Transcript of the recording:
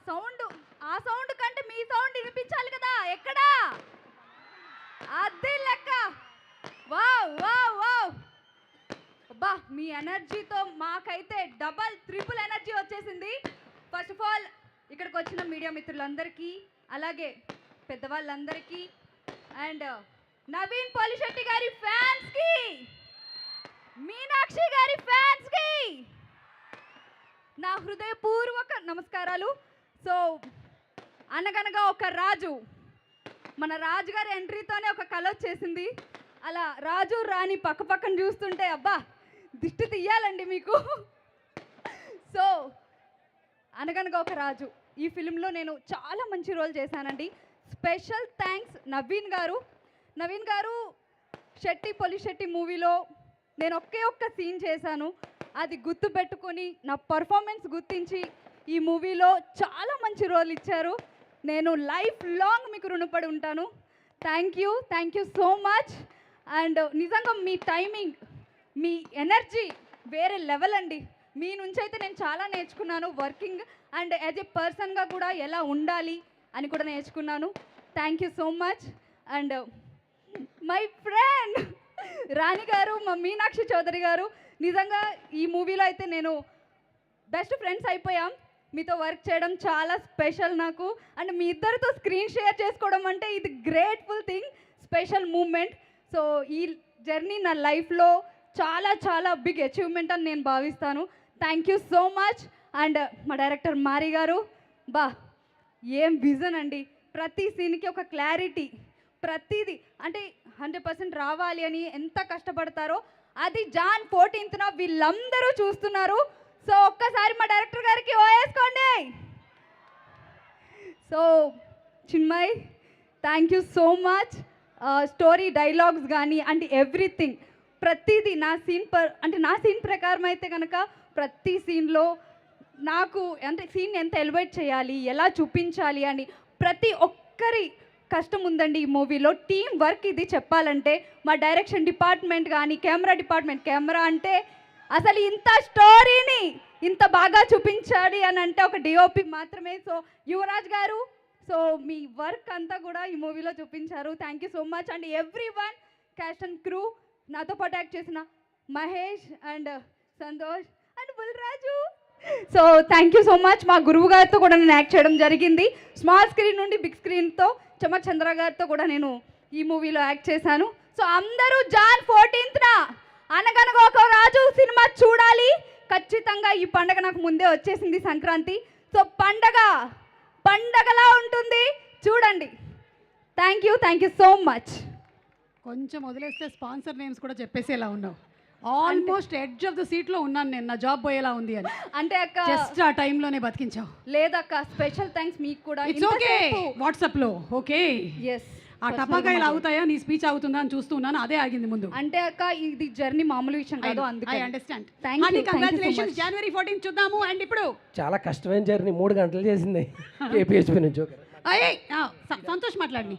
Sound, ఆ sound కంటే మీ sound వినిపించాలి కదా. ఎక్కడా అది లెక్క. Wow wow wow. అబ్బా, మీ ఎనర్జీతో మాకైతే డబల్ ట్రిపుల్ ఎనర్జీ వచ్చేసింది. ఫస్ట్ ఆఫ్ ఆల్ ఇక్కడికి వచ్చిన మీడియా మిత్రులందరికీ, అలాగే పెద్దవాళ్ళందరికీ, అండ్ నవీన్ పోలిశెట్టి గారి ఫ్యాన్స్కి, మీనాక్షి గారి ఫ్యాన్స్కి నా హృదయపూర్వక నమస్కారాలు. సో అనగనగా ఒక రాజు, మన రాజుగారి ఎంట్రీతోనే ఒక కళ వచ్చేసింది. అలా రాజు రాణి పక్క పక్కన చూస్తుంటే అబ్బా దిష్టి తీయాలండి మీకు. సో అనగనగా ఒక రాజు ఈ ఫిలింలో నేను చాలా మంచి రోల్ చేశానండి. స్పెషల్ థ్యాంక్స్ నవీన్ గారు. నవీన్ గారు శెట్టి పొలిశెట్టి మూవీలో నేను ఒక్క సీన్ చేశాను. అది గుర్తు పెట్టుకొని నా పర్ఫార్మెన్స్ గుర్తించి ఈ మూవీలో చాలా మంచి రోల్ ఇచ్చారు. నేను లైఫ్ లాంగ్ మీకు రుణపడి ఉంటాను. Thank you so much. And నిజంగా మీ టైమింగ్, మీ ఎనర్జీ వేరే లెవెల్ అండి. మీ నుంచి అయితే నేను చాలా నేర్చుకున్నాను. వర్కింగ్ అండ్ యాజ్ ఎ పర్సన్గా కూడా ఎలా ఉండాలి అని కూడా నేర్చుకున్నాను. Thank you so much. And my friend Rani గారు, మా మీనాక్షి చౌదరి గారు, నిజంగా ఈ మూవీలో అయితే నేను బెస్ట్ ఫ్రెండ్స్ అయిపోయాం. మీతో వర్క్ చేయడం చాలా స్పెషల్ నాకు. అండ్ మీ ఇద్దరితో స్క్రీన్ షేర్ చేసుకోవడం అంటే ఇది grateful thing, special moment. So ఈ జర్నీ నా లైఫ్లో చాలా చాలా బిగ్ అచీవ్మెంట్ అని నేను భావిస్తాను. Thank you so much. And మా డైరెక్టర్ మారి గారు, బా ఏం విజన్ అండి. ప్రతి సీన్కి ఒక క్లారిటీ, ప్రతిదీ అంటే 100% రావాలి అని ఎంత కష్టపడతారో అది జాన్ 14th వీళ్ళందరూ చూస్తున్నారు. సో ఒక్కసారి మా డైరెక్టర్ గారికి ఓయేసుకోండి. So Chinmay, thank you so much. Story, dialogues కానీ అండ్ ఎవ్రీథింగ్, ప్రతిదీ నా సీన్ ప్రకారం అయితే కనుక ప్రతి సీన్లో నాకు అంటే సీన్ ఎంత ఎలివేట్ చేయాలి, ఎలా చూపించాలి అని ప్రతి ఒక్కరి కష్టం ఉందండి ఈ మూవీలో. టీమ్ వర్క్ ఇది చెప్పాలంటే. మా డైరెక్షన్ డిపార్ట్మెంట్ కానీ, కెమెరా డిపార్ట్మెంట్, కెమెరా అంటే అసలు ఇంత స్టోరీని ఇంత బాగా చూపించాలి అని అంటే ఒక డిఓపి మాత్రమే. సో యువరాజ్ గారు, సో మీ వర్క్ అంతా కూడా ఈ మూవీలో చూపించారు. Thank you so much. And every one, caste and crew, నాతో పాటు యాక్ట్ చేసిన Mahesh and Santosh and Bulraju. So thank you so much. మా గురువు గారితో కూడా నేను యాక్ట్ చేయడం జరిగింది. స్మాల్ స్క్రీన్ నుండి బిగ్ స్క్రీన్తో చమక్ చంద్ర గారితో కూడా నేను ఈ మూవీలో యాక్ట్ చేశాను. సో అందరూ జాన్ 14th అనగనగా ఒక రాజు సినిమా చూడాలి ఖచ్చితంగా. ఈ పండగ నాకు ముందే వచ్చేసింది, సంక్రాంతి. సో పండగలా ఉంటుంది, చూడండి. Thank you so much. కొంచెం వదిలేస్తే స్పాన్సర్ నేమ్స్ కూడా చెప్పేసేలా ఉన్నావు. ఆల్మోస్ట్ ఎడ్జ్ ఆఫ్ ద సీట్లో ఉన్నాను నేను, నా జాబ్ పోయేలా ఉంది అని. అంటే అక్క జస్ట్ ఆ టైంలోనే బతికించావు. లేదక్క, స్పెషల్ థ్యాంక్స్ మీకు కూడా. ఇట్స్ ఓకే, వాట్సాప్లో ఓకే. ఎస్, ఆ టపాకాయలు ఆగుతాయా, నీ స్పీచ్ ఆగుతుందా అని చూస్తున్నాను, అదే ఆగింది ముందు. అంటే అక్క ఇది జర్నీ మామూలు విషయం కాదు, అందుకే. I understand. Congratulations. January 14th చూద్దాము. అండ్ ఇప్పుడు చాలా కష్టమైన జర్నీ, 3 గంటలు చేసింది ఏపీహెచ్పీ నుంచి. సంతోష్ మాట్లాడి